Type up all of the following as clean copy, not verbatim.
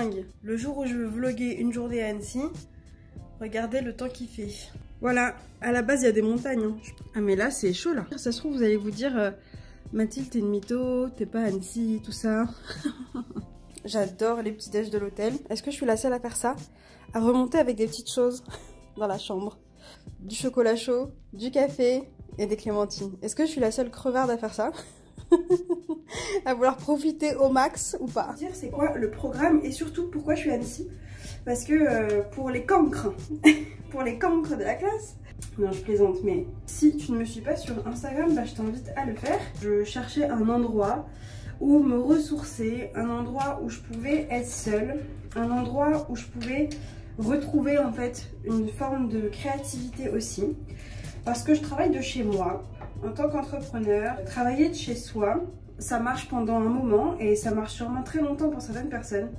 dingue. Le jour où je veux vlogger une journée à Annecy, regardez le temps qu'il fait. Voilà, à la base il y a des montagnes. Hein. Ah mais là c'est chaud là. Ça se trouve vous allez vous dire Mathilde t'es une mytho, t'es pas à Annecy, tout ça. J'adore les petits déj de l'hôtel. Est-ce que je suis la seule à faire ça? À remonter avec des petites choses dans la chambre. Du chocolat chaud, du café et des clémentines. Est-ce que je suis la seule crevarde à faire ça? À vouloir profiter au max ou pas? Dire c'est quoi le programme et surtout pourquoi je suis à Annecy? Parce que pour les cancres, pour les cancres de la classe, non je plaisante, mais si tu ne me suis pas sur Instagram, bah, je t'invite à le faire. Je cherchais un endroit où me ressourcer, un endroit où je pouvais être seule, un endroit où je pouvais retrouver en fait une forme de créativité aussi. Parce que je travaille de chez moi, en tant qu'entrepreneur, travailler de chez soi, ça marche pendant un moment et ça marche sûrement très longtemps pour certaines personnes.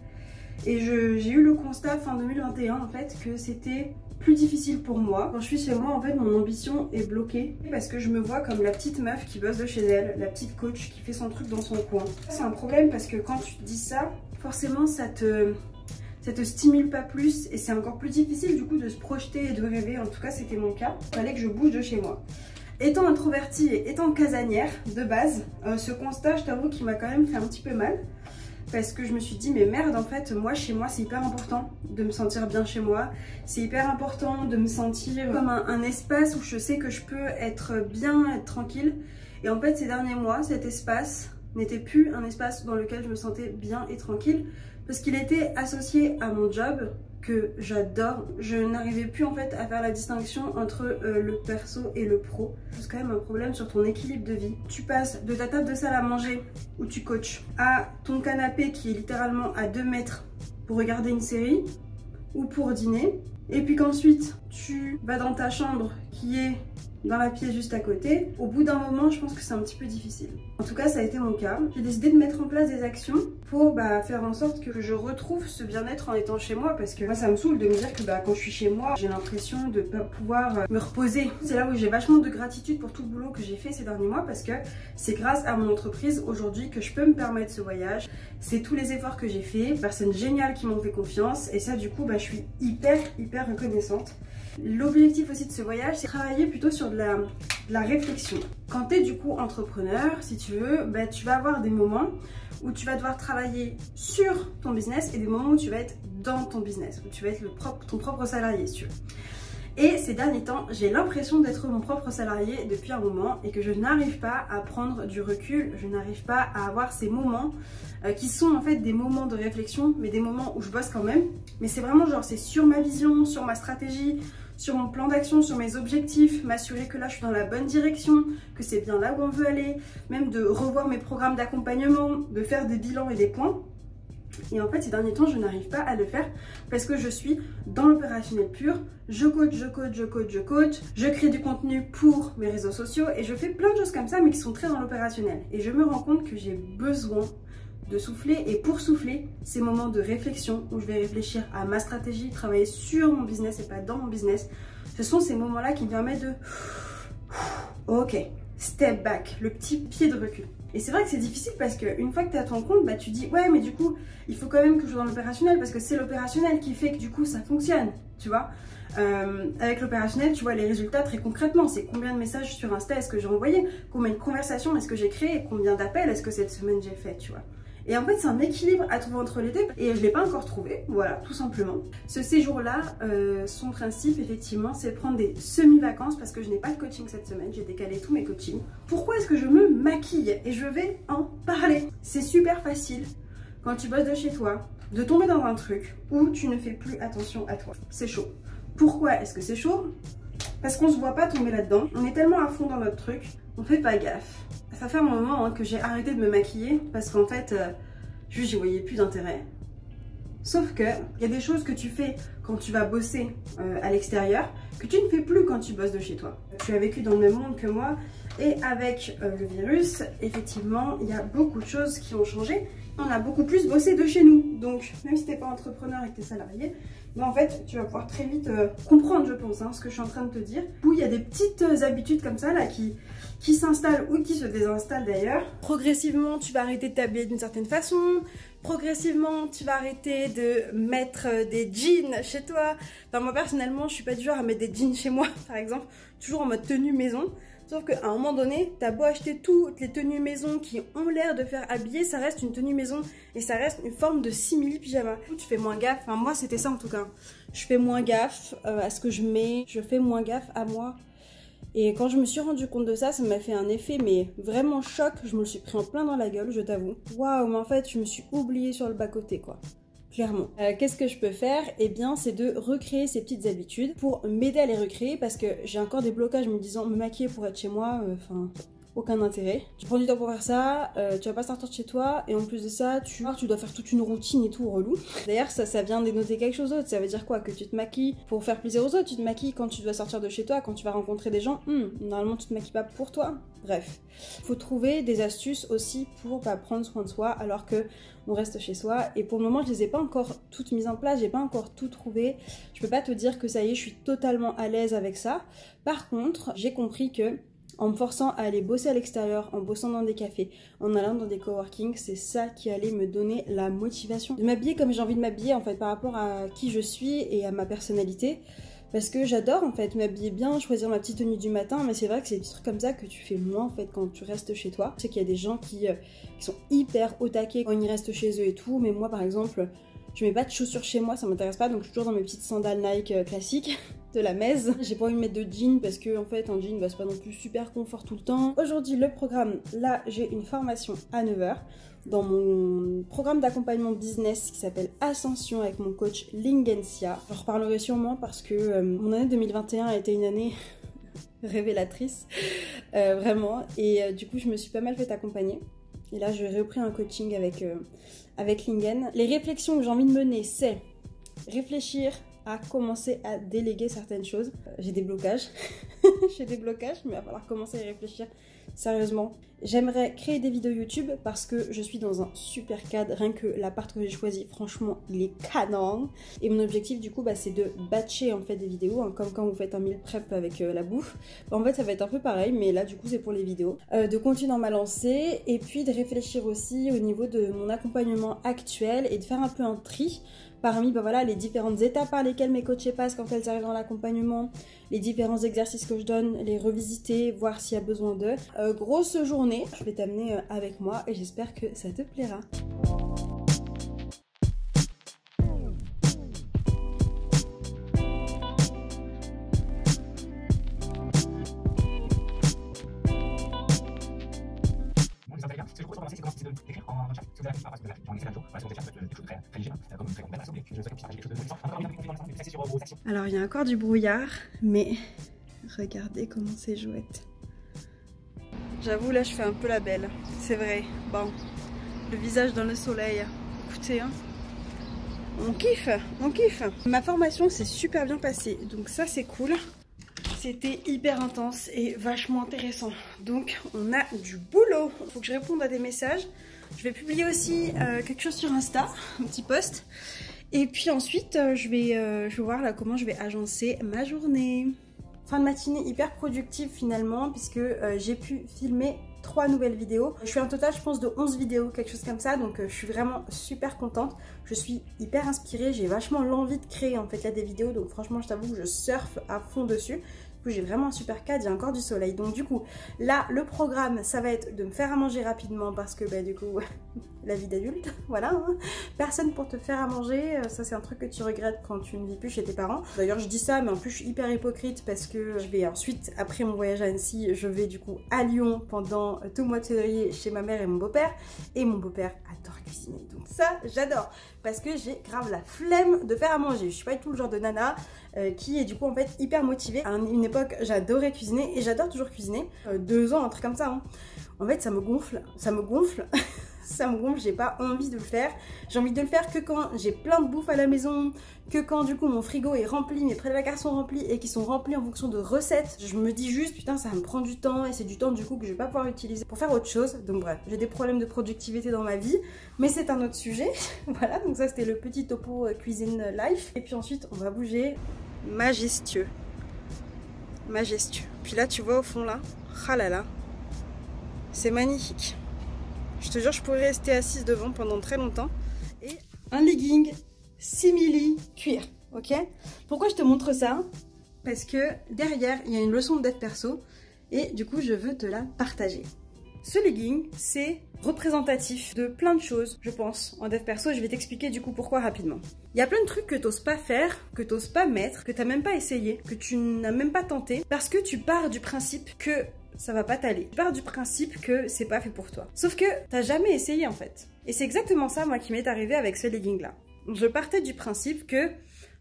Et j'ai eu le constat fin 2021 en fait que c'était plus difficile pour moi. Quand je suis chez moi en fait mon ambition est bloquée parce que je me vois comme la petite meuf qui bosse de chez elle, la petite coach qui fait son truc dans son coin. C'est un problème parce que quand tu te dis ça, forcément ça te stimule pas plus et c'est encore plus difficile du coup de se projeter et de rêver. En tout cas c'était mon cas, il fallait que je bouge de chez moi. Étant introvertie et étant casanière de base, ce constat je t'avoue qu'il m'a quand même fait un petit peu mal. Parce que je me suis dit mais merde en fait moi chez moi c'est hyper important de me sentir bien chez moi. C'est hyper important de me sentir comme un espace où je sais que je peux être bien, être tranquille. Et en fait ces derniers mois cet espace n'était plus un espace dans lequel je me sentais bien et tranquille. Parce qu'il était associé à mon job que j'adore. Je n'arrivais plus en fait à faire la distinction entre le perso et le pro. C'est quand même un problème sur ton équilibre de vie. Tu passes de ta table de salle à manger où tu coaches à ton canapé qui est littéralement à 2 mètres pour regarder une série ou pour dîner. Et puis qu'ensuite tu vas dans ta chambre qui est dans la pièce juste à côté. Au bout d'un moment, je pense que c'est un petit peu difficile. En tout cas, ça a été mon cas. J'ai décidé de mettre en place des actions pour faire en sorte que je retrouve ce bien-être en étant chez moi. Parce que moi, ça me saoule de me dire que quand je suis chez moi, j'ai l'impression de ne pas pouvoir me reposer. C'est là où j'ai vachement de gratitude pour tout le boulot que j'ai fait ces derniers mois. Parce que c'est grâce à mon entreprise aujourd'hui que je peux me permettre ce voyage. C'est tous les efforts que j'ai fait, personnes géniales qui m'ont fait confiance. Et ça, du coup, je suis hyper reconnaissante. L'objectif aussi de ce voyage, c'est travailler plutôt sur de la réflexion. Quand tu es du coup entrepreneur, si tu veux, tu vas avoir des moments où tu vas devoir travailler sur ton business et des moments où tu vas être dans ton business, où tu vas être ton propre salarié, si tu veux. Et ces derniers temps, j'ai l'impression d'être mon propre salarié depuis un moment et que je n'arrive pas à prendre du recul, je n'arrive pas à avoir ces moments qui sont en fait des moments de réflexion, mais des moments où je bosse quand même. Mais c'est vraiment genre, c'est sur ma vision, sur ma stratégie, sur mon plan d'action, sur mes objectifs, m'assurer que là je suis dans la bonne direction, que c'est bien là où on veut aller, même de revoir mes programmes d'accompagnement, de faire des bilans et des points. Et en fait ces derniers temps je n'arrive pas à le faire parce que je suis dans l'opérationnel pur. Je coach, je crée du contenu pour mes réseaux sociaux et je fais plein de choses comme ça mais qui sont très dans l'opérationnel. Et je me rends compte que j'ai besoin de souffler, et pour souffler, ces moments de réflexion où je vais réfléchir à ma stratégie, travailler sur mon business et pas dans mon business, ce sont ces moments-là qui me permettent de ok, step back, le petit pied de recul. Et c'est vrai que c'est difficile parce qu'une fois que tu es à ton compte, tu dis ouais mais du coup il faut quand même que je sois dans l'opérationnel parce que c'est l'opérationnel qui fait que du coup ça fonctionne, tu vois. Avec l'opérationnel tu vois les résultats très concrètement, c'est combien de messages sur Insta est-ce que j'ai envoyé, combien de conversations est-ce que j'ai créé, combien d'appels est-ce que cette semaine j'ai fait, tu vois. Et en fait c'est un équilibre à trouver entre les deux et je ne l'ai pas encore trouvé, voilà, tout simplement. Ce séjour-là, son principe effectivement c'est prendre des semi-vacances parce que je n'ai pas de coaching cette semaine, j'ai décalé tous mes coachings. Pourquoi est-ce que je me maquille? Et je vais en parler. C'est super facile quand tu bosses de chez toi de tomber dans un truc où tu ne fais plus attention à toi. C'est chaud. Pourquoi est-ce que c'est chaud? Parce qu'on ne se voit pas tomber là-dedans, on est tellement à fond dans notre truc, on fait pas gaffe. Ça fait un moment que j'ai arrêté de me maquiller parce qu'en fait, juste j'y voyais plus d'intérêt. Sauf que il y a des choses que tu fais quand tu vas bosser à l'extérieur que tu ne fais plus quand tu bosses de chez toi. Tu as vécu dans le même monde que moi et avec le virus, effectivement, il y a beaucoup de choses qui ont changé. On a beaucoup plus bossé de chez nous. Donc, même si tu n'es pas entrepreneur et que tu es salarié, en fait, tu vas pouvoir très vite comprendre, je pense, ce que je suis en train de te dire. Où il y a des petites habitudes comme ça là qui s'installent ou qui se désinstallent d'ailleurs. Progressivement, tu vas arrêter de t'habiller d'une certaine façon, progressivement tu vas arrêter de mettre des jeans chez toi. Enfin moi personnellement je suis pas du genre à mettre des jeans chez moi par exemple, toujours en mode tenue maison. Sauf qu'à un moment donné, t'as beau acheter toutes les tenues maison qui ont l'air de faire habiller, ça reste une tenue maison et ça reste une forme de simili pyjama. Tu fais moins gaffe, enfin moi c'était ça en tout cas. Je fais moins gaffe à ce que je mets, je fais moins gaffe à moi. Et quand je me suis rendu compte de ça, ça m'a fait un effet mais vraiment choc, je me le suis pris en plein dans la gueule, je t'avoue. Waouh, mais en fait je me suis oubliée sur le bas-côté quoi. Clairement. Qu'est-ce que je peux faire? Eh bien, c'est de recréer ces petites habitudes pour m'aider à les recréer parce que j'ai encore des blocages me disant me maquiller pour être chez moi, enfin, aucun intérêt. Tu prends du temps pour faire ça, tu vas pas sortir de chez toi et en plus de ça, tu dois faire toute une routine et tout relou. D'ailleurs, ça vient dénoter quelque chose d'autre. Ça veut dire quoi? Que tu te maquilles pour faire plaisir aux autres, tu te maquilles quand tu dois sortir de chez toi, quand tu vas rencontrer des gens. Normalement, tu te maquilles pas pour toi. Bref, faut trouver des astuces aussi pour prendre soin de soi alors que on reste chez soi. Et pour le moment, je les ai pas encore toutes mises en place, j'ai pas encore tout trouvé. Je peux pas te dire que ça y est, je suis totalement à l'aise avec ça. Par contre, j'ai compris que en me forçant à aller bosser à l'extérieur, en bossant dans des cafés, en allant dans des coworking, c'est ça qui allait me donner la motivation de m'habiller comme j'ai envie de m'habiller en fait par rapport à qui je suis et à ma personnalité. Parce que j'adore en fait m'habiller bien, choisir ma petite tenue du matin, mais c'est vrai que c'est des trucs comme ça que tu fais moins en fait quand tu restes chez toi. Je sais qu'il y a des gens qui sont hyper au taquet quand ils restent chez eux et tout, mais moi par exemple, je mets pas de chaussures chez moi, ça m'intéresse pas, donc je suis toujours dans mes petites sandales Nike classiques de la Mèze. J'ai pas envie de mettre de jean parce que en fait un jean c'est pas non plus super confort tout le temps. Aujourd'hui le programme, là j'ai une formation à 9h dans mon programme d'accompagnement business qui s'appelle Ascension avec mon coach Lingencia. Je reparlerai sûrement parce que mon année 2021 a été une année révélatrice, vraiment, et du coup je me suis pas mal fait accompagner. Et là j'ai repris un coaching avec Lingen. Les réflexions que j'ai envie de mener, c'est réfléchir à commencer à déléguer certaines choses. J'ai des blocages, j'ai des blocages, mais il va falloir commencer à y réfléchir sérieusement. J'aimerais créer des vidéos YouTube parce que je suis dans un super cadre, rien que l'appart que j'ai choisi, franchement, il est canon. Et mon objectif du coup, c'est de batcher en fait des vidéos, hein, comme quand vous faites un meal prep avec la bouffe. En fait, ça va être un peu pareil, mais là du coup, c'est pour les vidéos. De continuer dans ma lancée et puis de réfléchir aussi au niveau de mon accompagnement actuel et de faire un peu un tri parmi voilà, les différentes étapes par lesquelles mes coachées passent quand elles arrivent dans l'accompagnement, les différents exercices que je donne, les revisiter, voir s'il y a besoin d'eux. Grosse journée, je vais t'amener avec moi et j'espère que ça te plaira. Alors il y a encore du brouillard, mais regardez comment c'est chouette. J'avoue là je fais un peu la belle, c'est vrai. Bon, le visage dans le soleil, écoutez hein, on kiffe, on kiffe. Ma formation s'est super bien passée, donc ça c'est cool. C'était hyper intense et vachement intéressant. Donc on a du boulot. Il faut que je réponde à des messages. Je vais publier aussi quelque chose sur Insta, un petit post. Et puis ensuite je vais voir là comment je vais agencer ma journée. Fin de matinée hyper productive finalement puisque j'ai pu filmer 3 nouvelles vidéos. Je fais un total je pense de 11 vidéos, quelque chose comme ça, donc je suis vraiment super contente. Je suis hyper inspirée, j'ai vachement l'envie de créer en fait là des vidéos, donc franchement je t'avoue que je surfe à fond dessus. J'ai vraiment un super cadre, il y a encore du soleil. Donc du coup, là, le programme, ça va être de me faire à manger rapidement parce que du coup, la vie d'adulte, voilà. Hein. Personne pour te faire à manger, ça c'est un truc que tu regrettes quand tu ne vis plus chez tes parents. D'ailleurs, je dis ça, mais en plus, je suis hyper hypocrite parce que je vais ensuite, après mon voyage à Annecy, je vais du coup à Lyon pendant tout le mois de février chez ma mère et mon beau-père. Et mon beau-père adore cuisiner, donc ça, j'adore. Parce que j'ai grave la flemme de faire à manger. Je suis pas du tout le genre de nana qui est du coup en fait hyper motivée. À une époque, j'adorais cuisiner et j'adore toujours cuisiner. 2 ans, un truc comme ça. Hein. En fait, ça me gonfle, ça me gonfle. Ça me gonfle, j'ai pas envie de le faire. J'ai envie de le faire que quand j'ai plein de bouffe à la maison, que quand du coup mon frigo est rempli, mes prédécateurs sont remplis et qui sont remplis en fonction de recettes. Je me dis juste putain ça me prend du temps et c'est du temps du coup que je vais pas pouvoir utiliser pour faire autre chose. Donc bref, j'ai des problèmes de productivité dans ma vie, mais c'est un autre sujet. Voilà, donc ça c'était le petit topo cuisine life. Et puis ensuite on va bouger. Majestueux. Majestueux. Puis là tu vois au fond là, ah là là, c'est magnifique. Je te jure, je pourrais rester assise devant pendant très longtemps. un legging simili cuir, ok? Pourquoi je te montre ça? Parce que derrière, il y a une leçon de dev perso et du coup, je veux te la partager. Ce legging, c'est représentatif de plein de choses, je pense, en dev perso. Je vais t'expliquer du coup pourquoi rapidement. Il y a plein de trucs que t'oses pas faire, que t'oses pas mettre, que t'as même pas essayé, que tu n'as même pas tenté, parce que tu pars du principe que ça va pas t'aller. Tu pars du principe que c'est pas fait pour toi. Sauf que t'as jamais essayé en fait. Et c'est exactement ça, moi, qui m'est arrivé avec ce legging-là. Je partais du principe que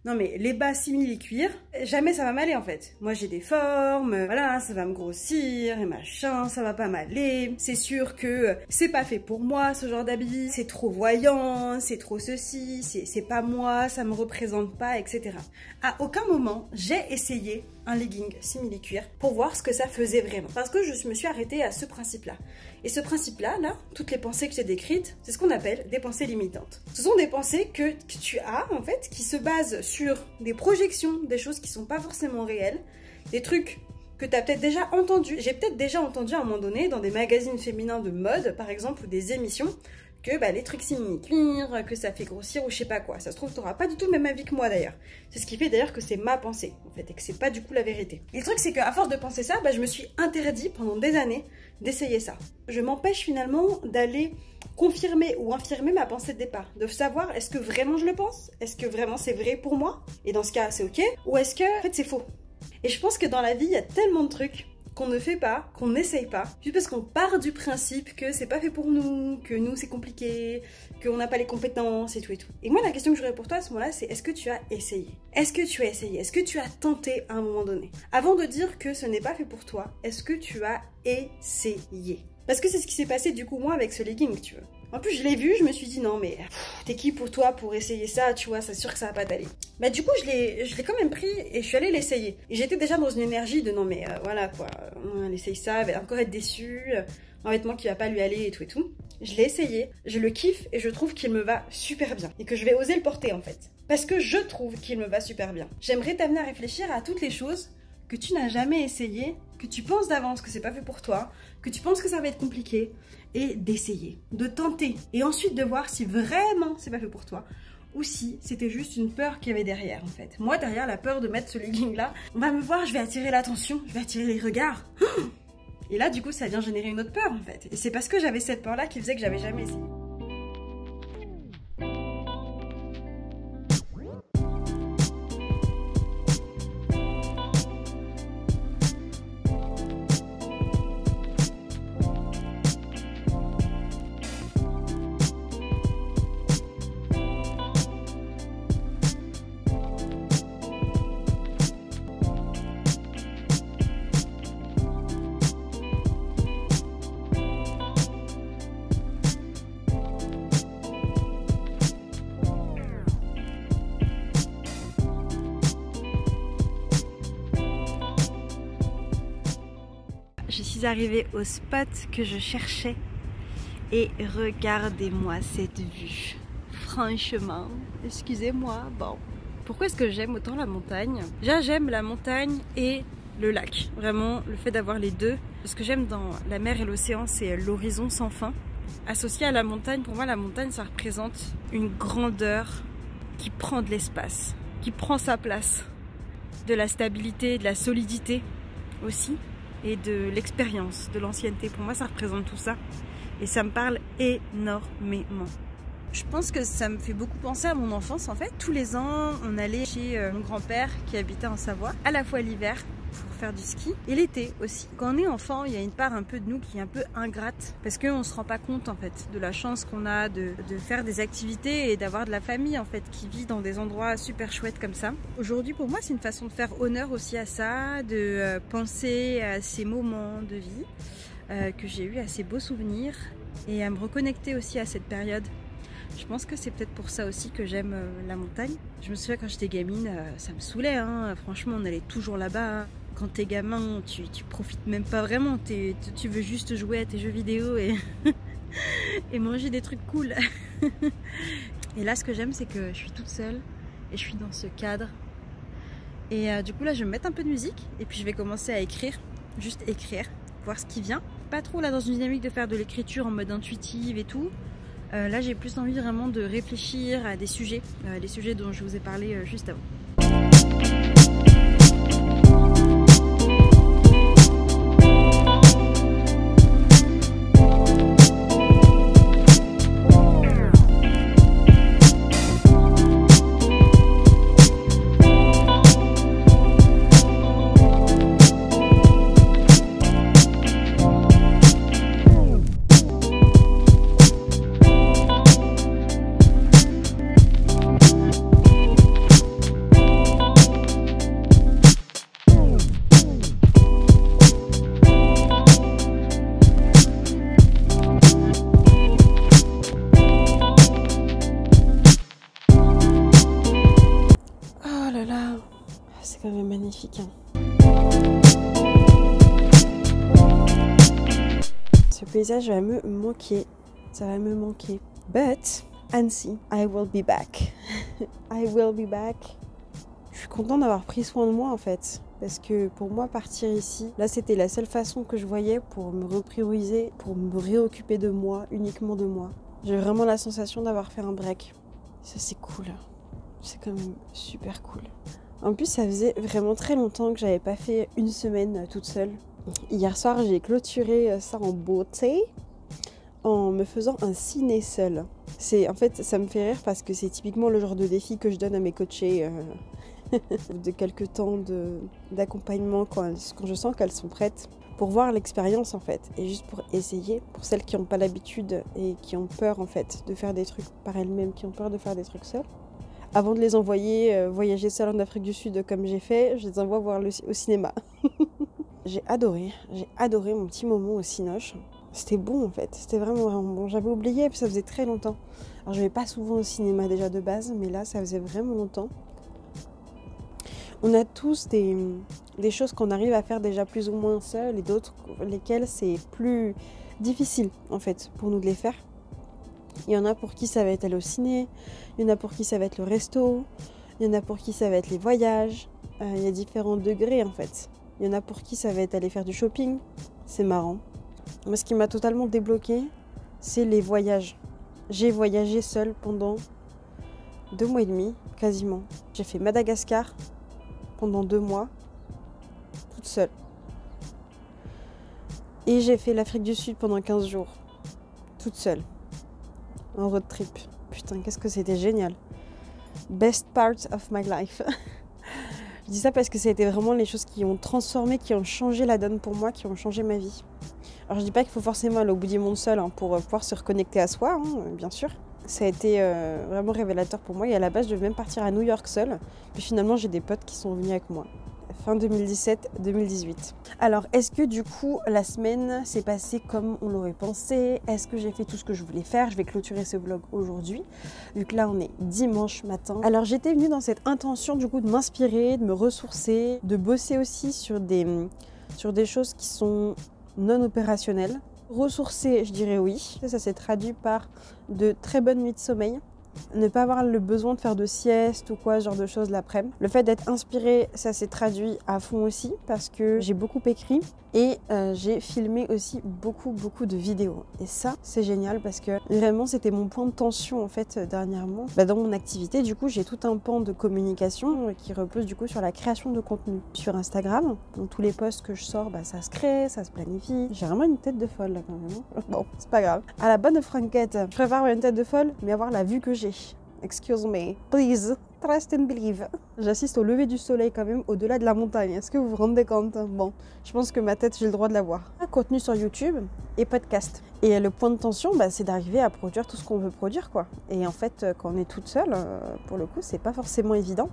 non mais les bas simili cuir, jamais ça va m'aller en fait. Moi j'ai des formes, voilà, ça va me grossir et machin, ça va pas m'aller. C'est sûr que c'est pas fait pour moi ce genre d'habit, c'est trop voyant, c'est trop ceci, c'est pas moi, ça me représente pas, etc. À aucun moment j'ai essayé un legging simili cuir pour voir ce que ça faisait vraiment. Parce que je me suis arrêtée à ce principe-là. Et ce principe-là, là, toutes les pensées que j'ai décrites, c'est ce qu'on appelle des pensées limitantes. Ce sont des pensées que tu as, en fait, qui se basent sur des projections, des choses qui sont pas forcément réelles, des trucs que tu as peut-être déjà entendu. J'ai peut-être déjà entendu à un moment donné dans des magazines féminins de mode, par exemple, ou des émissions, que bah, les trucs simili cuir, que ça fait grossir ou je sais pas quoi. Ça se trouve, tu n'auras pas du tout le même avis que moi d'ailleurs. C'est ce qui fait d'ailleurs que c'est ma pensée, en fait, et que c'est pas du coup la vérité. Et le truc, c'est qu'à force de penser ça, bah, je me suis interdit pendant des années d'essayer ça. Je m'empêche finalement d'aller confirmer ou infirmer ma pensée de départ. De savoir, est-ce que vraiment je le pense? Est-ce que vraiment c'est vrai pour moi? Et dans ce cas, c'est ok? Ou est-ce que, en fait, c'est faux? Et je pense que dans la vie, il y a tellement de trucs qu'on ne fait pas, qu'on n'essaye pas, juste parce qu'on part du principe que c'est pas fait pour nous, que nous c'est compliqué, qu'on n'a pas les compétences et tout et tout. Et moi la question que j'aurais pour toi à ce moment-là, c'est est-ce que tu as essayé? Est-ce que tu as essayé? Est-ce que tu as tenté à un moment donné? Avant de dire que ce n'est pas fait pour toi, est-ce que tu as essayé? Parce que c'est ce qui s'est passé du coup moi avec ce legging, tu veux. En plus, je l'ai vu, je me suis dit non mais t'es qui pour toi pour essayer ça, tu vois, c'est sûr que ça va pas t'aller. Bah du coup, je l'ai quand même pris et je suis allée l'essayer. Et j'étais déjà dans une énergie de non mais voilà quoi, elle essaye ça, elle va encore être déçue, un vêtement qui va pas lui aller et tout et tout. Je l'ai essayé, je le kiffe et je trouve qu'il me va super bien. Et que je vais oser le porter en fait. Parce que je trouve qu'il me va super bien. J'aimerais t'amener à réfléchir à toutes les choses que tu n'as jamais essayé, que tu penses d'avance que c'est pas fait pour toi, que tu penses que ça va être compliqué, et d'essayer, de tenter, et ensuite de voir si vraiment c'est pas fait pour toi, ou si c'était juste une peur qu'il y avait derrière en fait. Moi derrière la peur de mettre ce legging là, on va me voir, je vais attirer l'attention, je vais attirer les regards, et là du coup ça vient générer une autre peur en fait, et c'est parce que j'avais cette peur là qui faisait que j'avais jamais essayé. Je suis arrivée au spot que je cherchais et regardez-moi cette vue. Franchement, excusez-moi, bon. Pourquoi est-ce que j'aime autant la montagne? Déjà, j'aime la montagne et le lac. Vraiment, le fait d'avoir les deux. Ce que j'aime dans la mer et l'océan, c'est l'horizon sans fin. Associé à la montagne, pour moi, la montagne, ça représente une grandeur qui prend de l'espace, qui prend sa place. De la stabilité, de la solidité aussi. Et de l'expérience, de l'ancienneté. Pour moi, ça représente tout ça. Et ça me parle énormément. Je pense que ça me fait beaucoup penser à mon enfance, en fait. Tous les ans, on allait chez mon grand-père qui habitait en Savoie, à la fois l'hiver pour faire du ski et l'été aussi. Quand on est enfant, il y a une part un peu de nous qui est un peu ingrate parce qu'on ne se rend pas compte, en fait, de la chance qu'on a de faire des activités et d'avoir de la famille, en fait, qui vit dans des endroits super chouettes comme ça. Aujourd'hui, pour moi, c'est une façon de faire honneur aussi à ça, de penser à ces moments de vie que j'ai eu, à ces beaux souvenirs et à me reconnecter aussi à cette période. Je pense que c'est peut-être pour ça aussi que j'aime la montagne. Je me souviens quand j'étais gamine, ça me saoulait, hein. Franchement, on allait toujours là-bas. Quand t'es gamin, tu profites même pas vraiment. Tu veux juste jouer à tes jeux vidéo et, et manger des trucs cool. Et là, ce que j'aime, c'est que je suis toute seule et je suis dans ce cadre. Et du coup, là, je vais me mettre un peu de musique et puis je vais commencer à écrire. Juste écrire, voir ce qui vient. Pas trop là dans une dynamique de faire de l'écriture en mode intuitive et tout. Là j'ai plus envie vraiment de réfléchir à des sujets, les sujets dont je vous ai parlé juste avant. C'est quand même magnifique. Ce paysage va me manquer. Ça va me manquer. But, Annecy, I will be back. I will be back. Je suis contente d'avoir pris soin de moi en fait. Parce que pour moi, partir ici, là c'était la seule façon que je voyais pour me reprioriser, pour me réoccuper de moi, uniquement de moi. J'ai vraiment la sensation d'avoir fait un break. Ça c'est cool. C'est quand même super cool. En plus, ça faisait vraiment très longtemps que j'avais pas fait une semaine toute seule. Hier soir, j'ai clôturé ça en beauté en me faisant un ciné seul. En fait, ça me fait rire parce que c'est typiquement le genre de défi que je donne à mes coachées de quelques temps d'accompagnement quand je sens qu'elles sont prêtes pour voir l'expérience en fait et juste pour essayer, pour celles qui n'ont pas l'habitude et qui ont peur en fait de faire des trucs par elles-mêmes, qui ont peur de faire des trucs seules. Avant de les envoyer voyager seul en Afrique du Sud comme j'ai fait, je les envoie voir au cinéma. J'ai adoré mon petit moment au Cinoche. C'était bon en fait, c'était vraiment bon. J'avais oublié, puis ça faisait très longtemps. Alors je vais pas souvent au cinéma déjà de base, mais là ça faisait vraiment longtemps. On a tous des choses qu'on arrive à faire déjà plus ou moins seuls et d'autres lesquelles c'est plus difficile en fait pour nous de les faire. Il y en a pour qui ça va être aller au ciné, il y en a pour qui ça va être le resto, il y en a pour qui ça va être les voyages, il y a différents degrés en fait. Il y en a pour qui ça va être aller faire du shopping, c'est marrant. Moi ce qui m'a totalement débloqué, c'est les voyages. J'ai voyagé seule pendant 2 mois et demi, quasiment. J'ai fait Madagascar pendant 2 mois, toute seule. Et j'ai fait l'Afrique du Sud pendant 15 jours, toute seule. En road trip. Putain, qu'est-ce que c'était génial. Best part of my life. Je dis ça parce que ça a été vraiment les choses qui ont transformé, qui ont changé la donne pour moi, qui ont changé ma vie. Alors je dis pas qu'il faut forcément aller au bout du monde seul pour pouvoir se reconnecter à soi, bien sûr. Ça a été vraiment révélateur pour moi et à la base je devais même partir à New York seule. Puis finalement j'ai des potes qui sont venus avec moi. Fin 2017-2018. Alors, est-ce que du coup, la semaine s'est passée comme on l'aurait pensé? Est-ce que j'ai fait tout ce que je voulais faire? Je vais clôturer ce vlog aujourd'hui, vu que là, on est dimanche matin. Alors, j'étais venue dans cette intention, du coup, de m'inspirer, de me ressourcer, de bosser aussi sur des choses qui sont non opérationnelles. Ressourcer, je dirais oui. Ça s'est traduit par de très bonnes nuits de sommeil. Ne pas avoir le besoin de faire de sieste ou quoi, ce genre de choses l'après-midi. Le fait d'être inspirée, ça s'est traduit à fond aussi parce que j'ai beaucoup écrit et j'ai filmé aussi beaucoup de vidéos. Et ça, c'est génial parce que vraiment, c'était mon point de tension en fait dernièrement. Dans mon activité, du coup, j'ai tout un pan de communication qui repose du coup sur la création de contenu. Sur Instagram, donc tous les posts que je sors, ça se crée, ça se planifie. J'ai vraiment une tête de folle là quand même. Bon, c'est pas grave. À la bonne franquette, je préfère avoir une tête de folle, mais avoir la vue que j'ai. Excuse me, please, trust and believe. J'assiste au lever du soleil quand même au-delà de la montagne. Est-ce que vous vous rendez compte? Bon, je pense que ma tête, j'ai le droit de la voir. Contenu sur YouTube et podcast. Et le point de tension, c'est d'arriver à produire tout ce qu'on veut produire, quoi. Et en fait, quand on est toute seule, pour le coup, c'est pas forcément évident.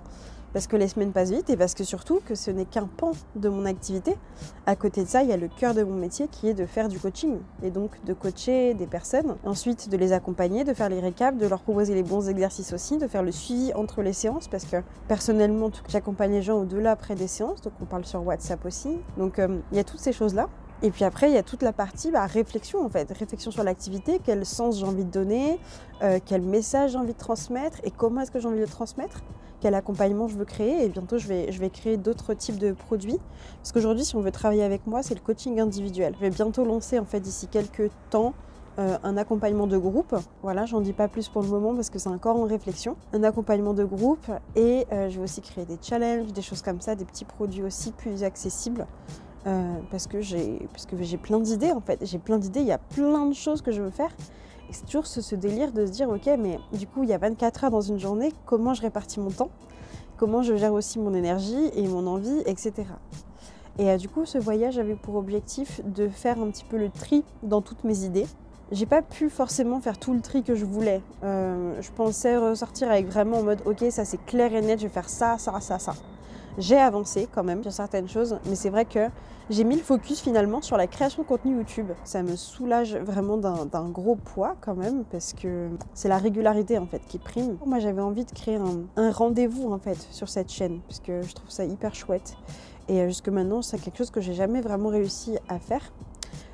Parce que les semaines passent vite et parce que surtout que ce n'est qu'un pan de mon activité. À côté de ça, il y a le cœur de mon métier qui est de faire du coaching et donc de coacher des personnes. Ensuite, de les accompagner, de faire les récaps, de leur proposer les bons exercices aussi, de faire le suivi entre les séances parce que personnellement, j'accompagne les gens au-delà après des séances, donc on parle sur WhatsApp aussi. Donc il y a toutes ces choses-là. Et puis après, il y a toute la partie réflexion en fait. Réflexion sur l'activité, quel sens j'ai envie de donner, quel message j'ai envie de transmettre et comment est-ce que j'ai envie de le transmettre. Quel accompagnement je veux créer et bientôt je vais créer d'autres types de produits parce qu'aujourd'hui si on veut travailler avec moi c'est le coaching individuel. Je vais bientôt lancer en fait d'ici quelques temps un accompagnement de groupe. Voilà, j'en dis pas plus pour le moment parce que c'est encore en réflexion. Un accompagnement de groupe et je vais aussi créer des challenges, des choses comme ça, des petits produits aussi plus accessibles. Parce que j'ai plein d'idées en fait. J'ai plein d'idées, il y a plein de choses que je veux faire. Et c'est toujours ce délire de se dire ok, mais du coup il y a 24 heures dans une journée, comment je répartis mon temps, comment je gère aussi mon énergie et mon envie, etc. Et du coup ce voyage avait pour objectif de faire un petit peu le tri dans toutes mes idées. J'ai pas pu forcément faire tout le tri que je voulais. Je pensais ressortir avec vraiment en mode ok, ça c'est clair et net, je vais faire ça, ça, ça, ça. J'ai avancé quand même sur certaines choses, mais c'est vrai que j'ai mis le focus finalement sur la création de contenu YouTube. Ça me soulage vraiment d'un gros poids quand même, parce que c'est la régularité en fait qui prime. Moi j'avais envie de créer un rendez-vous en fait sur cette chaîne, parce que je trouve ça hyper chouette. Et jusque maintenant c'est quelque chose que j'ai jamais vraiment réussi à faire.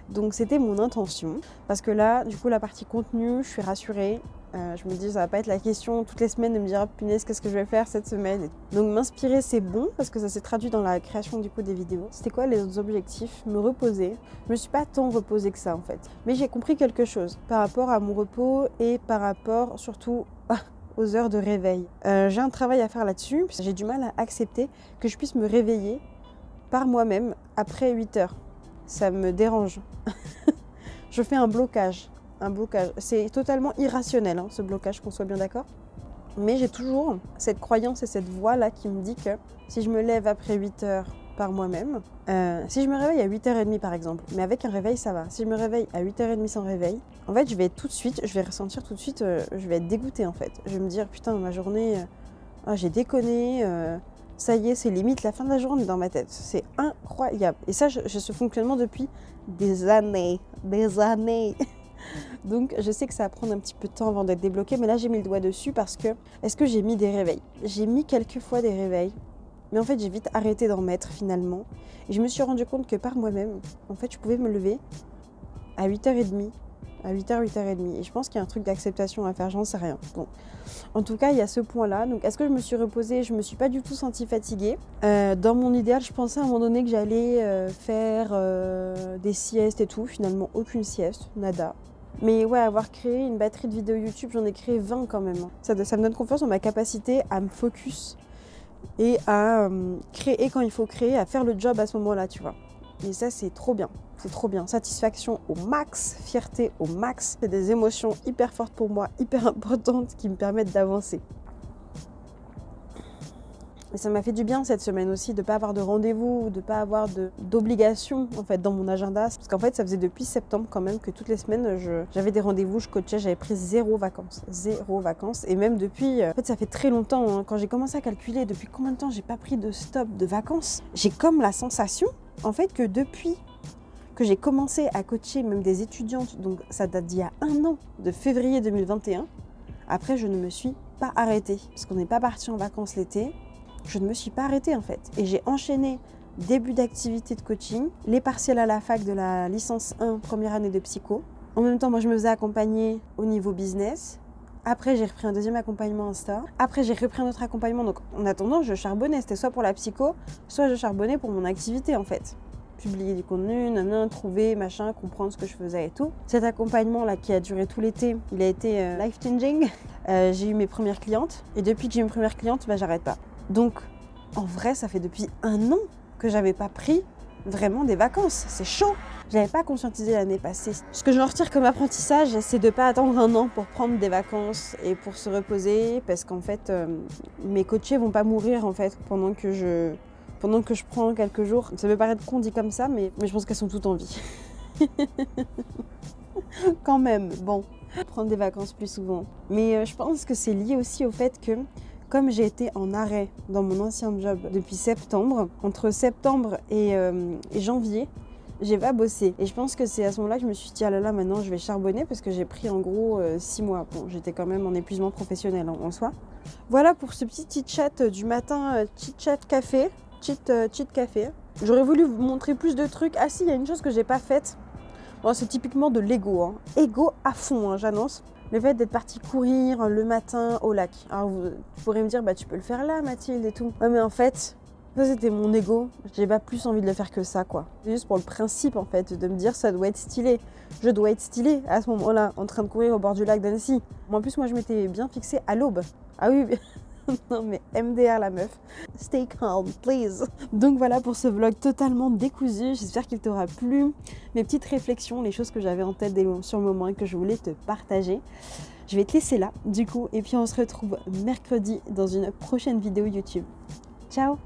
Donc c'était mon intention, parce que là du coup la partie contenu, je suis rassurée. Je me dis ça va pas être la question toutes les semaines de me dire oh, punaise qu'est-ce que je vais faire cette semaine. Donc m'inspirer c'est bon parce que ça s'est traduit dans la création du coup des vidéos. C'était quoi les autres objectifs? Me reposer. Je me suis pas tant reposée que ça en fait. Mais j'ai compris quelque chose par rapport à mon repos et par rapport surtout aux heures de réveil. J'ai un travail à faire là-dessus. J'ai du mal à accepter que je puisse me réveiller par moi-même après 8 heures. Ça me dérange. Je fais un blocage. C'est totalement irrationnel, hein, ce blocage, qu'on soit bien d'accord. Mais j'ai toujours cette croyance et cette voix-là qui me dit que si je me lève après 8 heures par moi-même, si je me réveille à 8h30 par exemple, mais avec un réveil ça va. Si je me réveille à 8h30 sans réveil, en fait je vais ressentir tout de suite, je vais être dégoûtée en fait. Je vais me dire putain ma journée, j'ai déconné, ça y est c'est limite la fin de la journée dans ma tête. C'est incroyable. Et ça j'ai ce fonctionnement depuis des années. Donc je sais que ça va prendre un petit peu de temps avant d'être débloqué, mais là j'ai mis le doigt dessus parce que, est-ce que j'ai mis des réveils? J'ai mis quelques fois des réveils, mais en fait j'ai vite arrêté d'en mettre finalement. Et je me suis rendu compte que par moi-même, en fait je pouvais me lever à 8h30, à 8h, 8h30. Et je pense qu'il y a un truc d'acceptation à faire, j'en sais rien. Bon. En tout cas, il y a ce point-là. Donc, est-ce que je me suis reposée? Je me suis pas du tout sentie fatiguée. Dans mon idéal, je pensais à un moment donné que j'allais faire des siestes et tout. Finalement, aucune sieste, nada. Mais ouais, avoir créé une batterie de vidéos YouTube, j'en ai créé 20 quand même. Ça me donne confiance en ma capacité à me focus et à créer quand il faut créer, à faire le job à ce moment-là, tu vois. Et ça, c'est trop bien. C'est trop bien. Satisfaction au max, fierté au max. C'est des émotions hyper fortes pour moi, hyper importantes qui me permettent d'avancer. Et ça m'a fait du bien cette semaine aussi de ne pas avoir de rendez-vous, de ne pas avoir d'obligation en fait dans mon agenda. Parce qu'en fait, ça faisait depuis septembre quand même que toutes les semaines, j'avais des rendez-vous, je coachais, j'avais pris 0 vacances. 0 vacances. Et même depuis, en fait, ça fait très longtemps. Hein, quand j'ai commencé à calculer depuis combien de temps j'ai pas pris de stop de vacances, j'ai comme la sensation en fait que depuis que j'ai commencé à coacher même des étudiantes, donc ça date d'il y a 1 an, de février 2021, après je ne me suis pas arrêtée. Parce qu'on n'est pas parti en vacances l'été, je ne me suis pas arrêtée en fait. Et j'ai enchaîné début d'activité de coaching, les partiels à la fac de la licence 1, première année de psycho. En même temps, moi je me faisais accompagner au niveau business. Après, j'ai repris un deuxième accompagnement Insta. Après, j'ai repris un autre accompagnement. Donc, en attendant, je charbonnais. C'était soit pour la psycho, soit je charbonnais pour mon activité, en fait. Publier du contenu, trouver, machin, comprendre ce que je faisais et tout. Cet accompagnement-là, qui a duré tout l'été, il a été life-changing. J'ai eu mes premières clientes. Et depuis que j'ai eu mes premières clientes, j'arrête pas. Donc, en vrai, ça fait depuis 1 an que j'avais pas pris vraiment des vacances. C'est chaud. J'avais pas conscientisé l'année passée. Ce que je en retire comme apprentissage, c'est de pas attendre 1 an pour prendre des vacances et pour se reposer, parce qu'en fait, mes coachés vont pas mourir en fait pendant que je prends quelques jours. Ça peut paraître con dit comme ça, mais je pense qu'elles sont toutes en vie. Quand même, bon, prendre des vacances plus souvent. Mais je pense que c'est lié aussi au fait que, comme j'ai été en arrêt dans mon ancien job depuis septembre, entre septembre et janvier, j'ai pas bossé. Et je pense que c'est à ce moment-là que je me suis dit, ah là là, maintenant je vais charbonner, parce que j'ai pris en gros 6 mois. Bon, j'étais quand même en épuisement professionnel en soi. Voilà pour ce petit chit-chat du matin, chit-chat café. Cheat café. J'aurais voulu vous montrer plus de trucs. Ah si, il y a une chose que j'ai pas faite. Bon, c'est typiquement de l'ego. Hein. Ego à fond, hein, j'annonce. Le fait d'être parti courir le matin au lac. Alors vous pourrez me dire, tu peux le faire là, Mathilde et tout. Ouais, mais en fait, Ça c'était mon ego, j'ai pas plus envie de le faire que ça quoi. C'est juste pour le principe en fait, de me dire ça doit être stylé. Je dois être stylé à ce moment-là, en train de courir au bord du lac d'Annecy. En plus moi je m'étais bien fixée à l'aube. Ah oui, non mais MDR la meuf. Stay calm, please. Donc voilà pour ce vlog totalement décousu, j'espère qu'il t'aura plu. Mes petites réflexions, les choses que j'avais en tête sur le moment et que je voulais te partager. Je vais te laisser là du coup et puis on se retrouve mercredi dans une prochaine vidéo YouTube. Ciao!